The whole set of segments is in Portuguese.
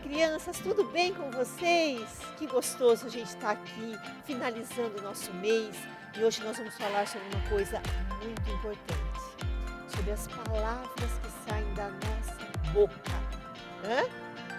crianças, tudo bem com vocês? Que gostoso a gente estar aqui, finalizando o nosso mês. E hoje nós vamos falar sobre uma coisa muito importante, sobre as palavras que saem da nossa boca.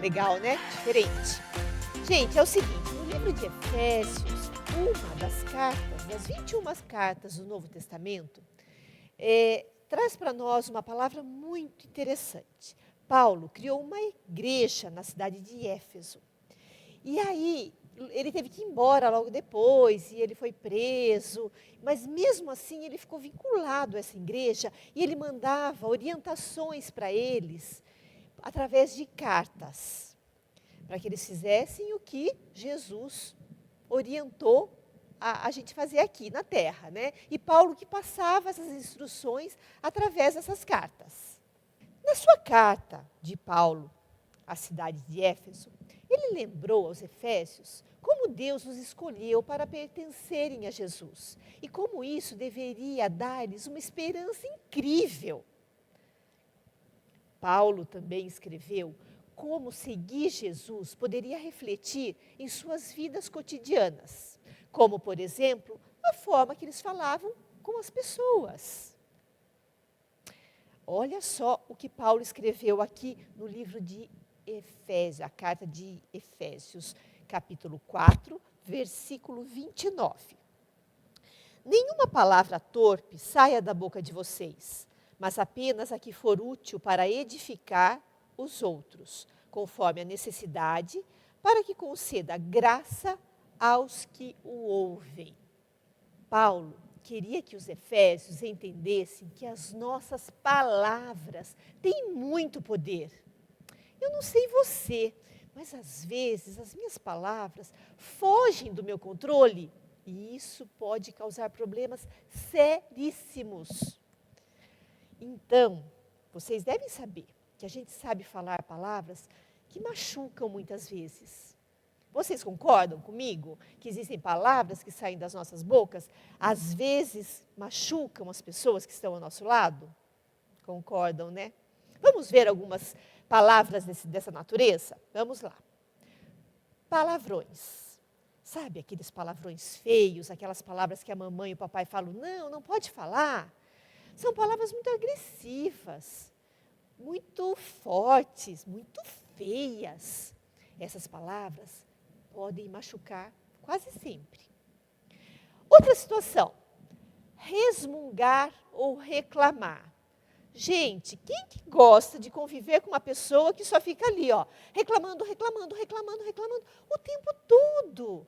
Legal, né? Diferente. Gente, é o seguinte, no livro de Efésios, uma das cartas, das 21 cartas do Novo Testamento, traz para nós uma palavra muito interessante. Paulo criou uma igreja na cidade de Éfeso. E aí, ele teve que ir embora logo depois, e ele foi preso. Mas mesmo assim, ele ficou vinculado a essa igreja e ele mandava orientações para eles através de cartas, para que eles fizessem o que Jesus orientou a gente fazer aqui na terra, né? E Paulo que passava essas instruções através dessas cartas. Na sua carta de Paulo à cidade de Éfeso, ele lembrou aos efésios como Deus os escolheu para pertencerem a Jesus e como isso deveria dar-lhes uma esperança incrível. Paulo também escreveu como seguir Jesus poderia refletir em suas vidas cotidianas, como, por exemplo, a forma que eles falavam com as pessoas. Olha só o que Paulo escreveu aqui no livro de Efésios, a carta de Efésios, capítulo 4, versículo 29. Nenhuma palavra torpe saia da boca de vocês, mas apenas a que for útil para edificar os outros, conforme a necessidade, para que conceda graça aos que o ouvem. Paulo queria que os efésios entendessem que as nossas palavras têm muito poder. Eu não sei você, mas às vezes as minhas palavras fogem do meu controle e isso pode causar problemas seríssimos. Então, vocês devem saber que a gente sabe falar palavras que machucam muitas vezes. Vocês concordam comigo que existem palavras que saem das nossas bocas, às vezes machucam as pessoas que estão ao nosso lado? Concordam, né? Vamos ver algumas palavras dessa natureza? Vamos lá. Palavrões. Sabe aqueles palavrões feios, aquelas palavras que a mamãe e o papai falam, não pode falar? São palavras muito agressivas, muito fortes, muito feias. Essas palavras podem machucar quase sempre. Outra situação, resmungar ou reclamar. Gente, quem que gosta de conviver com uma pessoa que só fica ali, reclamando o tempo todo?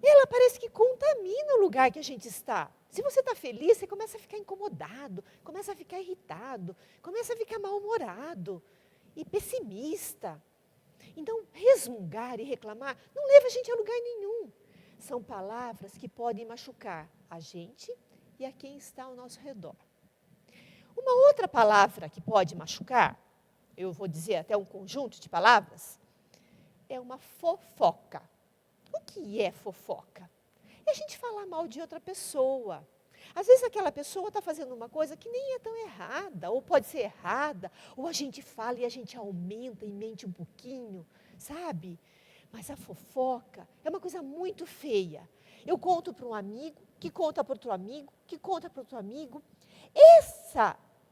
Ela parece que contamina o lugar que a gente está. Se você está feliz, você começa a ficar incomodado, começa a ficar irritado, começa a ficar mal-humorado e pessimista. Então, resmungar e reclamar não leva a gente a lugar nenhum. São palavras que podem machucar a gente e a quem está ao nosso redor. Uma outra palavra que pode machucar, eu vou dizer até um conjunto de palavras, é uma fofoca. O que é fofoca? É a gente falar mal de outra pessoa. Às vezes aquela pessoa está fazendo uma coisa que nem é tão errada, ou pode ser errada, ou a gente fala e a gente aumenta e mente um pouquinho, sabe? Mas a fofoca é uma coisa muito feia. Eu conto para um amigo, que conta para outro amigo, que conta para outro amigo.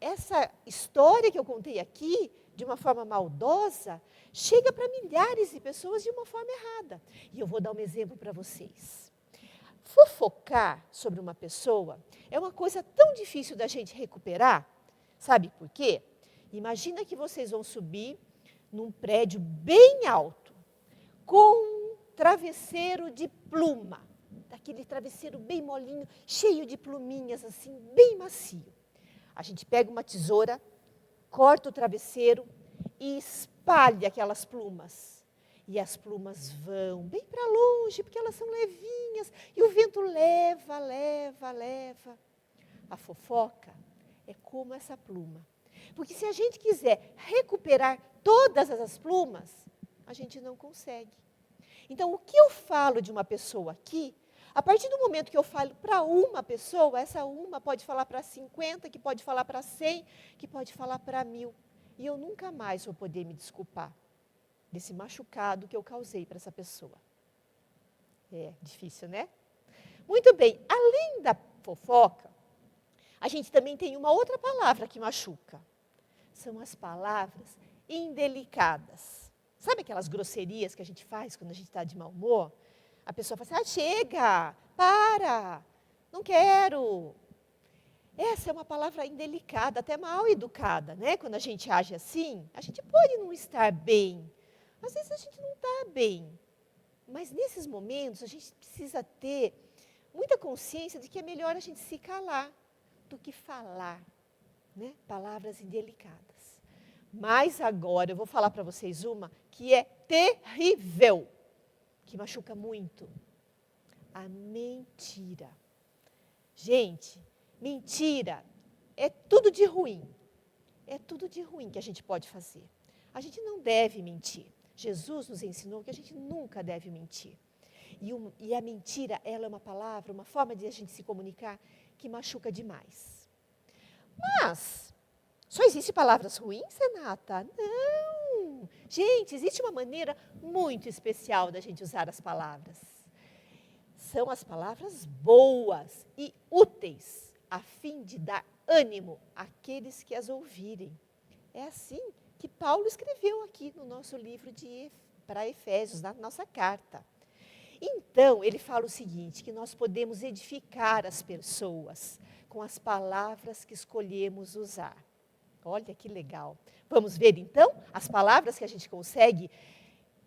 Essa história que eu contei aqui, de uma forma maldosa, chega para milhares de pessoas de uma forma errada. E eu vou dar um exemplo para vocês. Fofocar sobre uma pessoa é uma coisa tão difícil da gente recuperar. Sabe por quê? Imagina que vocês vão subir num prédio bem alto, com um travesseiro de pluma, daquele travesseiro bem molinho, cheio de pluminhas assim, bem macio. A gente pega uma tesoura, corta o travesseiro e espalha aquelas plumas. E as plumas vão bem para longe, porque elas são levinhas. E o vento leva. A fofoca é como essa pluma. Porque se a gente quiser recuperar todas essas plumas, a gente não consegue. Então, o que eu falo de uma pessoa aqui, a partir do momento que eu falo para uma pessoa, essa uma pode falar para 50, que pode falar para 100, que pode falar para 1000. E eu nunca mais vou poder me desculpar. desse machucado que eu causei para essa pessoa. É difícil, né? Muito bem, além da fofoca, a gente também tem uma outra palavra que machuca. São as palavras indelicadas. Sabe aquelas grosserias que a gente faz quando a gente está de mau humor? A pessoa fala assim, chega, para, não quero. Essa é uma palavra indelicada, até mal educada, né? Quando a gente age assim, a gente pode não estar bem. Às vezes a gente não está bem. Mas nesses momentos a gente precisa ter muita consciência de que é melhor a gente se calar do que falar, né? Palavras indelicadas. Mas agora eu vou falar para vocês uma que é terrível, que machuca muito. A mentira. Gente, mentira é tudo de ruim. É tudo de ruim que a gente pode fazer. A gente não deve mentir. Jesus nos ensinou que a gente nunca deve mentir. E a mentira, ela é uma palavra, uma forma de a gente se comunicar que machuca demais. Mas, só existe palavras ruins, Renata? Não! Gente, existe uma maneira muito especial da gente usar as palavras. São as palavras boas e úteis, a fim de dar ânimo àqueles que as ouvirem. É assim que Paulo escreveu aqui no nosso livro para Efésios, na nossa carta. Então, ele fala o seguinte, que nós podemos edificar as pessoas com as palavras que escolhemos usar. Olha que legal. Vamos ver, então, as palavras que a gente consegue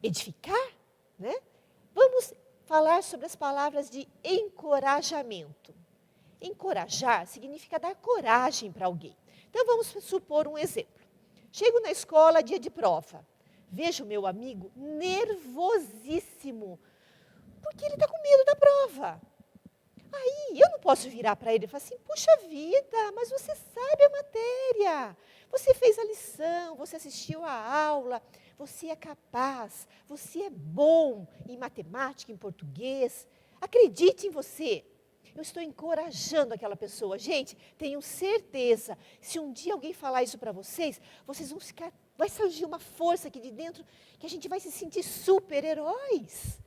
edificar, né? Vamos falar sobre as palavras de encorajamento. Encorajar significa dar coragem para alguém. Então, vamos supor um exemplo. Chego na escola, dia de prova. Vejo meu amigo nervosíssimo, porque ele está com medo da prova. Aí, eu não posso virar para ele e falar assim, puxa vida, mas você sabe a matéria. Você fez a lição, você assistiu a aula, você é capaz, você é bom em matemática, em português. Acredite em você. Eu estou encorajando aquela pessoa. Gente, tenho certeza, se um dia alguém falar isso para vocês, vocês vão ficar, vai surgir uma força aqui de dentro, que a gente vai se sentir super-heróis.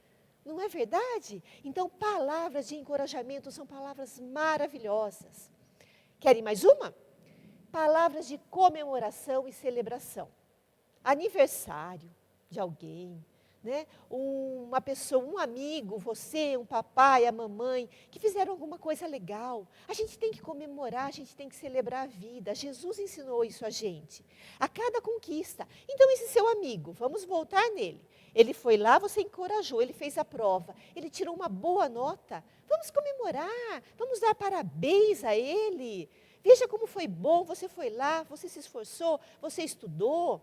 Não é verdade? Então, palavras de encorajamento são palavras maravilhosas. Querem mais uma? Palavras de comemoração e celebração. Aniversário de alguém, né? Uma pessoa, um amigo, você, um papai, a mamãe, que fizeram alguma coisa legal. A gente tem que comemorar, a gente tem que celebrar a vida. Jesus ensinou isso a gente. A cada conquista. Então, esse seu amigo, vamos voltar nele. Ele foi lá, você encorajou, ele fez a prova, ele tirou uma boa nota. Vamos comemorar, vamos dar parabéns a ele. Veja como foi bom, você foi lá, você se esforçou, você estudou.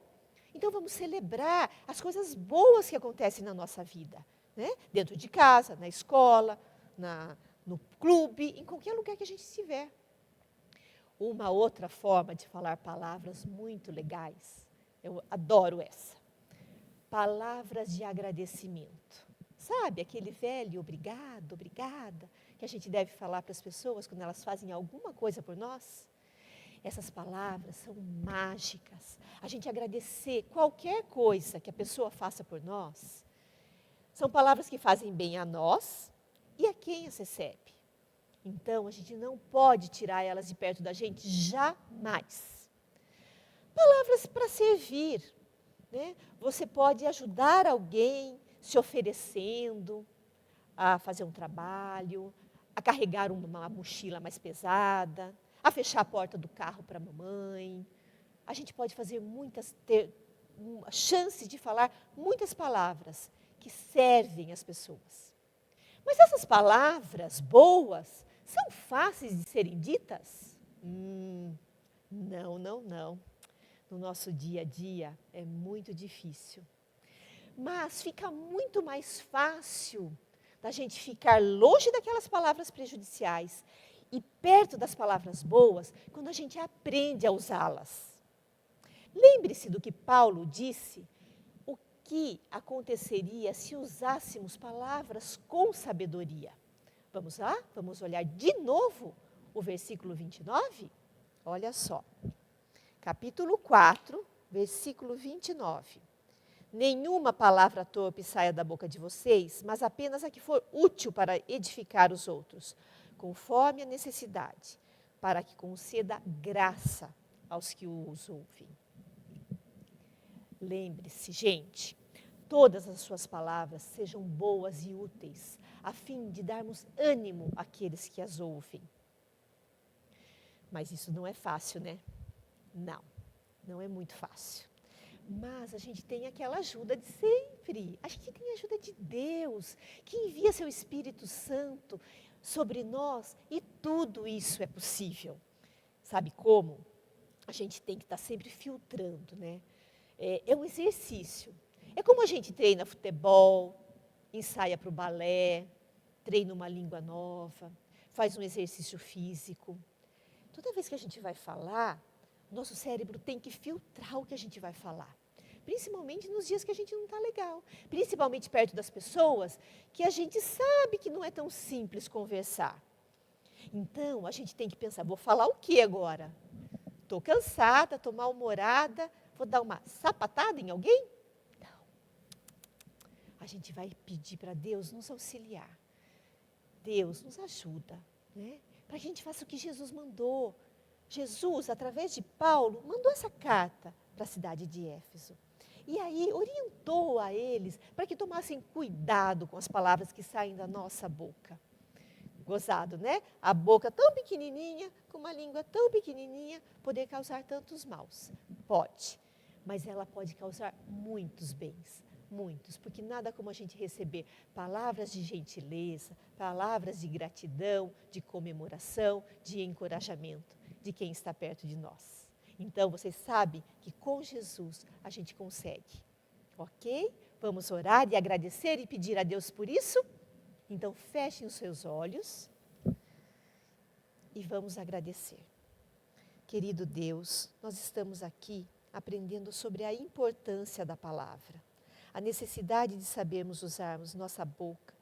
Então vamos celebrar as coisas boas que acontecem na nossa vida, né? Dentro de casa, na escola, no clube, em qualquer lugar que a gente estiver. Uma outra forma de falar palavras muito legais, eu adoro essa. Palavras de agradecimento. Sabe, aquele velho obrigado, obrigada, que a gente deve falar para as pessoas quando elas fazem alguma coisa por nós? Essas palavras são mágicas. A gente agradecer qualquer coisa que a pessoa faça por nós. São palavras que fazem bem a nós e a quem as recebe. Então, a gente não pode tirar elas de perto da gente jamais. Palavras para servir. Né? Você pode ajudar alguém se oferecendo a fazer um trabalho, a carregar uma mochila mais pesada, a fechar a porta do carro para a mamãe. A gente pode fazer ter chances de falar muitas palavras que servem as pessoas. Mas essas palavras boas são fáceis de serem ditas? Não, não, não. No nosso dia a dia é muito difícil. Mas fica muito mais fácil da gente ficar longe daquelas palavras prejudiciais e perto das palavras boas quando a gente aprende a usá-las. Lembre-se do que Paulo disse, o que aconteceria se usássemos palavras com sabedoria. Vamos lá? Vamos olhar de novo o versículo 29? Olha só. Capítulo 4, versículo 29. Nenhuma palavra torpe saia da boca de vocês, mas apenas a que for útil para edificar os outros, conforme a necessidade, para que conceda graça aos que os ouvem. Lembre-se, gente, todas as suas palavras sejam boas e úteis, a fim de darmos ânimo àqueles que as ouvem. Mas isso não é fácil, né? Não é muito fácil. Mas a gente tem aquela ajuda de sempre. A gente tem a ajuda de Deus, que envia seu Espírito Santo sobre nós e tudo isso é possível. Sabe como? A gente tem que estar sempre filtrando, né? É um exercício. É como a gente treina futebol, ensaia para o balé, treina uma língua nova, faz um exercício físico. Toda vez que a gente vai falar, nosso cérebro tem que filtrar o que a gente vai falar. Principalmente nos dias que a gente não está legal. Principalmente perto das pessoas que a gente sabe que não é tão simples conversar. Então, a gente tem que pensar, vou falar o que agora? Estou cansada, estou mal-humorada, vou dar uma sapatada em alguém? Não. A gente vai pedir para Deus nos auxiliar. Deus nos ajuda, né? Para que a gente faça o que Jesus mandou. Jesus, através de Paulo, mandou essa carta para a cidade de Éfeso. E aí orientou a eles para que tomassem cuidado com as palavras que saem da nossa boca. Gozado, né? A boca tão pequenininha, com uma língua tão pequenininha, poder causar tantos maus. Pode, mas ela pode causar muitos bens. Muitos, porque nada como a gente receber palavras de gentileza, palavras de gratidão, de comemoração, de encorajamento de quem está perto de nós. Então, vocês sabem que com Jesus a gente consegue, ok? Vamos orar e agradecer e pedir a Deus por isso? Então, fechem os seus olhos e vamos agradecer. Querido Deus, nós estamos aqui aprendendo sobre a importância da palavra, a necessidade de sabermos usarmos nossa boca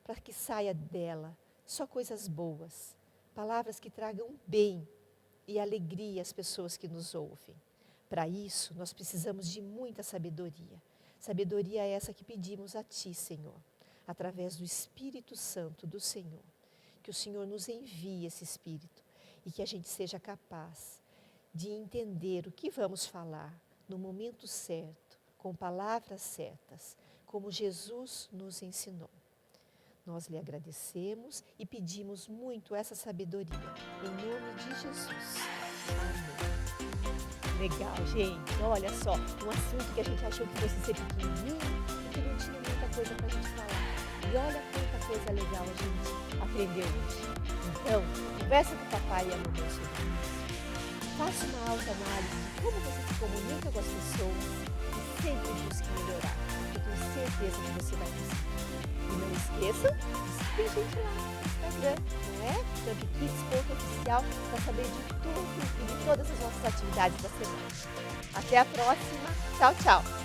para que saia dela só coisas boas, palavras que tragam bem e alegria às pessoas que nos ouvem. Para isso, nós precisamos de muita sabedoria. Sabedoria é essa que pedimos a Ti, Senhor, através do Espírito Santo do Senhor. Que o Senhor nos envie esse Espírito e que a gente seja capaz de entender o que vamos falar no momento certo, com palavras certas, como Jesus nos ensinou. Nós lhe agradecemos e pedimos muito essa sabedoria, em nome de Jesus. Amém. Legal, gente. Olha só, um assunto que a gente achou que fosse ser pequenininho e que não tinha muita coisa para a gente falar. E olha quanta coisa legal a gente aprendeu hoje. Então, conversa com o papai e a mamãe sobre isso. Faça uma autoanálise de como você se comunica com as pessoas e sempre busque melhorar. Eu tenho certeza que você vai conseguir. E não esqueçam de seguir a gente lá no Instagram, não é? TumpKids.oficial, para saber de tudo e de todas as nossas atividades da semana. Até a próxima. Tchau, tchau.